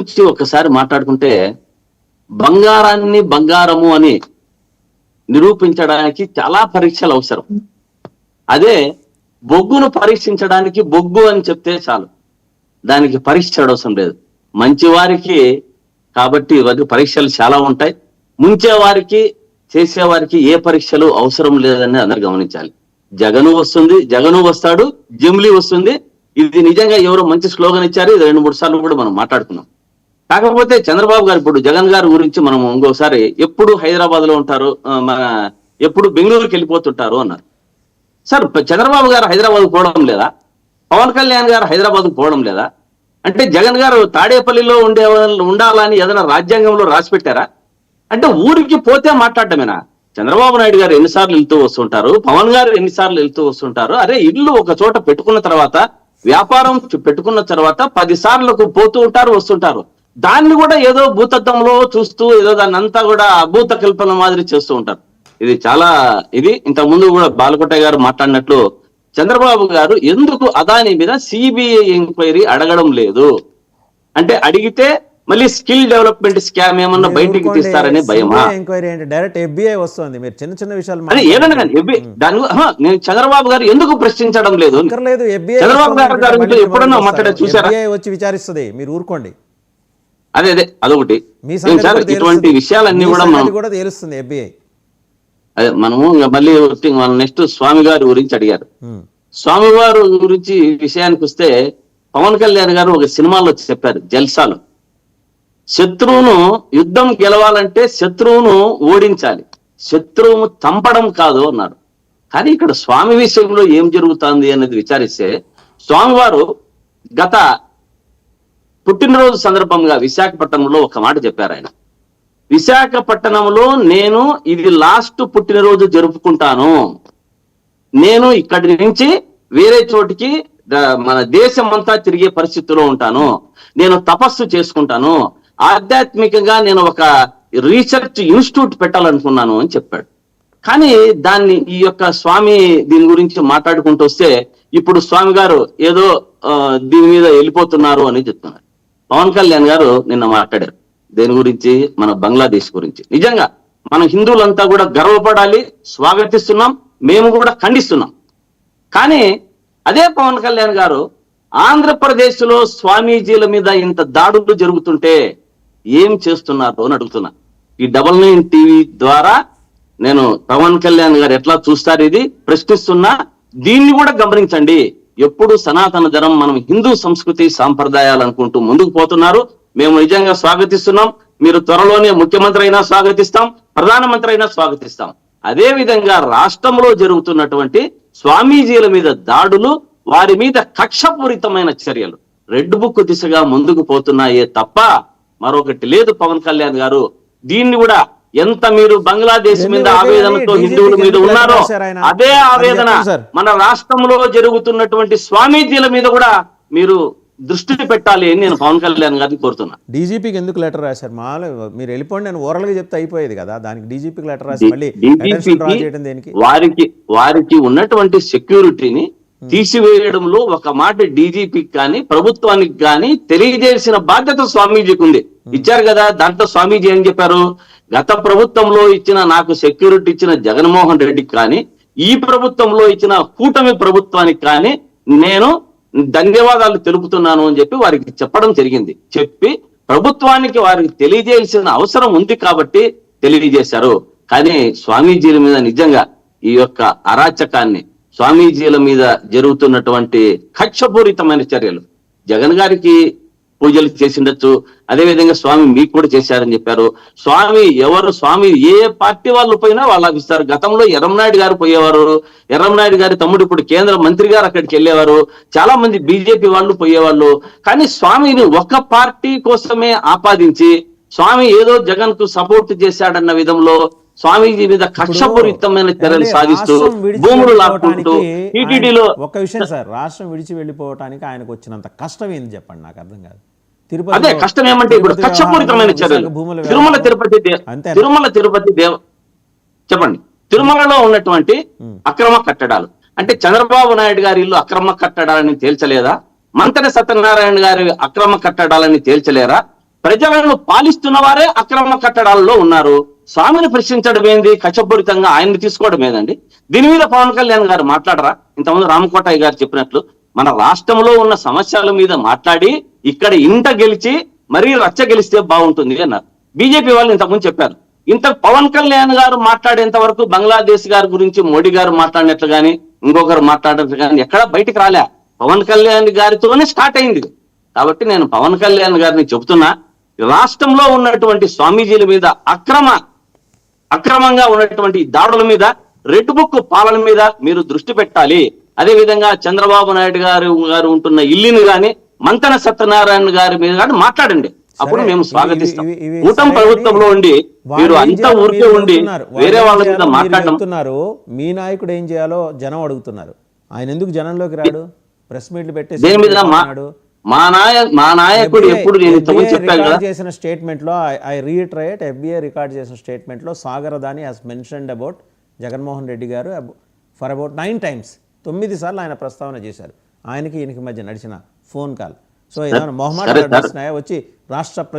గురించి ఒకసారి మాట్లాడుకుంటే బంగారాన్ని బంగారము అని నిరూపించడానికి చాలా పరీక్షలు అవసరం. అదే బొగ్గును పరీక్షించడానికి బొగ్గు అని చెప్తే చాలు, దానికి పరీక్ష అవసరం లేదు. మంచివారికి కాబట్టి ఇవన్నీ పరీక్షలు చాలా ఉంటాయి. ముంచేవారికి చేసేవారికి ఏ పరీక్షలు అవసరం లేదని అందరు గమనించాలి. జగను వస్తుంది, జగను వస్తాడు, జమిలీ వస్తుంది. ఇది నిజంగా ఎవరో మంచి స్లోగన్ ఇచ్చారు. ఇది 2-3 సార్లు కూడా మనం మాట్లాడుకున్నాం. కాకపోతే చంద్రబాబు గారు ఇప్పుడు జగన్ గారి గురించి మనం ఇంకోసారి ఎప్పుడు హైదరాబాద్ లో ఉంటారు, మన ఎప్పుడు బెంగళూరుకి వెళ్ళిపోతుంటారు అన్నారు. సార్, చంద్రబాబు గారు హైదరాబాద్ పోవడం లేదా? పవన్ కళ్యాణ్ గారు హైదరాబాద్ పోవడం లేదా? అంటే జగన్ గారు తాడేపల్లిలో ఉండాలని ఏదైనా రాజ్యాంగంలో రాసి పెట్టారా? అంటే ఊరికి పోతే మాట్లాడటమేనా? చంద్రబాబు నాయుడు గారు ఎన్నిసార్లు వెళ్తూ వస్తుంటారు, పవన్ గారు ఎన్నిసార్లు వెళ్తూ వస్తుంటారు. అరే, ఇల్లు ఒక చోట పెట్టుకున్న తర్వాత, వ్యాపారం పెట్టుకున్న తర్వాత 10 సార్లకు పోతూ ఉంటారు, వస్తుంటారు. దాన్ని కూడా ఏదో భూతత్వంలో చూస్తూ ఏదో దాన్ని అంతా కూడా అభూత కల్పన మాదిరి చేస్తూ ఉంటారు. ఇది చాలా ఇంతకు ముందు కూడా బాలకోటయ్య గారు మాట్లాడినట్లు చంద్రబాబు గారు ఎందుకు అదాని మీద సిబిఐ ఎంక్వైరీ అడగడం లేదు అంటే, అడిగితే మళ్ళీ స్కిల్ డెవలప్మెంట్ స్కామ్ ఏమన్నా బయటికి తీస్తారనే భయమా? ఎంక్వైరీ అంటే డైరెక్ట్ ఎఫ్బిఐ వస్తుంది. మీరు చిన్న చిన్న విషయాలు ఏదైనా దాని నేను చంద్రబాబు గారు ఎందుకు ప్రశ్నించడం లేదు? చంద్రబాబు గారు ఎప్పుడన్నా మాట్లాడే చూసారా? వచ్చి విచారిస్తుంది, మీరు ఊరుకోండి. అదే అదొకటి. ఇటువంటి విషయాలన్నీ కూడా తెలుస్తుంది ఎఫ్బిఐ. అదే మనము మళ్ళీ నెక్స్ట్ స్వామి గారి గురించి అడిగారు. స్వామి వారు గురించి విషయానికి వస్తే పవన్ కళ్యాణ్ గారు ఒక సినిమాలో చెప్పారు, జల్సాలో, శత్రువును యుద్ధం గెలవాలంటే శత్రువును ఓడించాలి, శత్రువును చంపడం కాదు అన్నారు. కానీ ఇక్కడ స్వామి విషయంలో ఏం జరుగుతుంది అనేది విచారిస్తే, స్వామివారు గత పుట్టినరోజు సందర్భంగా విశాఖపట్నంలో ఒక మాట చెప్పారు. ఆయన విశాఖపట్నంలో నేను ఇది లాస్ట్ పుట్టినరోజు జరుపుకుంటాను, నేను ఇక్కడి నుంచి వేరే చోటికి మన దేశం అంతా తిరిగే పరిస్థితిలో ఉంటాను, నేను తపస్సు చేసుకుంటాను, ఆధ్యాత్మికంగా నేను ఒక రీసెర్చ్ ఇన్స్టిట్యూట్ పెట్టాలనుకున్నాను అని చెప్పాడు. కానీ దాన్ని ఈ యొక్క స్వామి దీని గురించి మాట్లాడుకుంటూ వస్తే ఇప్పుడు స్వామి గారు ఏదో దీని మీద వెళ్ళిపోతున్నారు అని చెప్తున్నారు. పవన్ కళ్యాణ్ గారు నిన్న మాట్లాడారు దేని గురించి? మన బంగ్లాదేశ్ గురించి. నిజంగా మన హిందువులంతా కూడా గర్వపడాలి, స్వాగతిస్తున్నాం, మేము కూడా ఖండిస్తున్నాం. కానీ అదే పవన్ కళ్యాణ్ గారు ఆంధ్రప్రదేశ్ లో స్వామీజీల మీద ఇంత దాడులు జరుగుతుంటే ఏం చేస్తున్నారు అని అడుగుతున్నా. ఈ 99 టీవీ ద్వారా నేను పవన్ కళ్యాణ్ గారు ఎట్లా చూస్తారు ఇది ప్రశ్నిస్తున్నా. దీన్ని కూడా గమనించండి. ఎప్పుడు సనాతన ధర్మం, మనం హిందూ సంస్కృతి సాంప్రదాయాలు అనుకుంటూ ముందుకు పోతున్నారు. మేము నిజంగా స్వాగతిస్తున్నాం. మీరు త్వరలోనే ముఖ్యమంత్రి అయినా స్వాగతిస్తాం, ప్రధానమంత్రి అయినా స్వాగతిస్తాం. అదే విధంగా రాష్ట్రంలో జరుగుతున్నటువంటి స్వామీజీల మీద దాడులు, వారి మీద కక్షపూరితమైన చర్యలు రెడ్ బుక్ దిశగా ముందుకు పోతున్నాయే తప్ప మరొకటి లేదు. పవన్ కళ్యాణ్ గారు దీన్ని కూడా ఎంత మీరు బంగ్లాదేశ్ మీద ఆవేదనతో హిందువుల మీద ఉన్నారో అదే ఆవేదన మన రాష్ట్రంలో జరుగుతున్నటువంటి స్వామీజీల మీద కూడా మీరు దృష్టి పెట్టాలి అని నేను పవన్ కళ్యాణ్ గారిని కోరుతున్నా. డీజీపీకి ఎందుకు లెటర్ రాశారు? మీరు వెళ్ళిపోండి, నేను ఓరల్ గా చెప్తే అయిపోయేది కదా. దానికి డీజీపీకి లెటర్ రాసి మళ్ళీ వారికి ఉన్నటువంటి సెక్యూరిటీని తీసివేయడంలో ఒక మాట డీజీపీకి కానీ ప్రభుత్వానికి కానీ తెలియజేసిన బాధ్యత స్వామీజీకి ఉంది. ఇచ్చారు కదా, దాంట్లో స్వామీజీ ఏం చెప్పారు? గత ప్రభుత్వంలో ఇచ్చిన నాకు సెక్యూరిటీ ఇచ్చిన జగన్మోహన్ రెడ్డికి కానీ, ఈ ప్రభుత్వంలో ఇచ్చిన కూటమి ప్రభుత్వానికి కానీ నేను ధన్యవాదాలు తెలుపుతున్నాను అని చెప్పి వారికి చెప్పడం జరిగింది. చెప్పి ప్రభుత్వానికి వారికి తెలియజేయాల్సిన అవసరం ఉంది కాబట్టి తెలియజేశారు. కానీ స్వామీజీల మీద నిజంగా ఈ యొక్క అరాచకాన్ని, స్వామీజీల మీద జరుగుతున్నటువంటి కక్షపూరితమైన చర్యలు, జగన్ గారికి పూజలు చేసిండొచ్చు, అదేవిధంగా స్వామి మీకు కూడా చేశారని చెప్పారు. స్వామి ఏ పార్టీ వాళ్ళు పోయినా వాళ్ళకి ఇస్తారు. గతంలో ఎర్రంనాయుడు గారు పోయేవారు, ఎర్రంనాయుడు గారి తమ్ముడు ఇప్పుడు కేంద్ర మంత్రి గారు అక్కడికి వెళ్ళేవారు, చాలా మంది బీజేపీ వాళ్ళు పోయేవాళ్ళు. కానీ స్వామిని ఒక పార్టీ కోసమే ఆపాదించి స్వామి ఏదో జగన్ కు సపోర్ట్ చేశాడన్న విధంలో స్వామీజీ మీద కక్షపూరితమైన చర్యలు సాధిస్తూ భూములు లాక్కుంటూ టీటీడీలో ఒక్క విషయం సార్, రాష్ట్రం విడిచి వెళ్ళిపోవటానికి ఆయనకు వచ్చినంత కష్టం ఏంది చెప్పండి, నాకు అర్థం కాదు. అదే కష్టం ఏమంటే ఇప్పుడు కక్షపూరితమైన చర్యలు తిరుమల తిరుపతి చెప్పండి, తిరుమలలో ఉన్నటువంటి అక్రమ కట్టడాలు అంటే చంద్రబాబు నాయుడు గారి ఇల్లు అక్రమ కట్టడాలని తేల్చలేదా? మంతెన సత్యనారాయణ గారి అక్రమ కట్టడాలని తేల్చలేరా? ప్రజలను పాలిస్తున్న వారే అక్రమ కట్టడాల్లో ఉన్నారు. స్వామిని ప్రశ్నించడం ఏంది, కచ్చపూరితంగా ఆయన్ని తీసుకోవడం ఏదండి? దీని మీద పవన్ కళ్యాణ్ గారు మాట్లాడరా? ఇంతకుముందు రామకోటయ్య గారు చెప్పినట్లు మన రాష్ట్రంలో ఉన్న సమస్యల మీద మాట్లాడి ఇక్కడ ఇంట గెలిచి మరీ రచ్చ గెలిస్తే బాగుంటుంది అన్నారు. బీజేపీ వాళ్ళు ఇంతకుముందు చెప్పారు. ఇంత పవన్ కళ్యాణ్ గారు మాట్లాడేంత వరకు బంగ్లాదేశ్ గారి గురించి మోడీ గారు మాట్లాడినట్లు కానీ ఇంకొకరు మాట్లాడినట్లు కానీ ఎక్కడా బయటికి రాలే. పవన్ కళ్యాణ్ గారితోనే స్టార్ట్ అయింది. కాబట్టి నేను పవన్ కళ్యాణ్ గారిని చెబుతున్నా, రాష్ట్రంలో ఉన్నటువంటి స్వామీజీల మీద అక్రమంగా ఉన్నటువంటి దాడుల మీద, రెడ్ బుక్ పాలన మీద మీరు దృష్టి పెట్టాలి. అదే విధంగా చంద్రబాబు నాయుడు గారు ఉంటున్న ఇల్లుని గాని, మంతన సత్యనారాయణ గారి మీద కానీ మాట్లాడండి. అప్పుడు మేము స్వాగతిస్తాం. కూటమి ప్రభుత్వంలో ఉండి మీరు అంతా ఊరికే ఉండి వేరే వాళ్ళ మీద మాట్లాడుతున్నారు. మీ నాయకుడు ఏం చేయాలో జనం అడుగుతున్నారు. ఆయన ఎందుకు జనంలోకి రాడు? ప్రెస్ మీట్లు పెట్టి దేని మీద మా నాయకుడు ఎప్పుడు నేను చెప్పాను కదా, చేసిన స్టేట్మెంట్ లో ఐ రీట్రైట్, ఎఫ్బిఐ రికార్డ్ చేసిన స్టేట్మెంట్ లో సాగరదాని has mentioned about Jaganmohan Reddy garu for about 9 times, 9 సార్లు ఆయన ప్రస్తావన చేశారు. ఆయనకి ఈయనకి మధ్య నడిచిన ఫోన్ కాల్. సో ఏదైనా మొహమాట వచ్చి రాష్ట్ర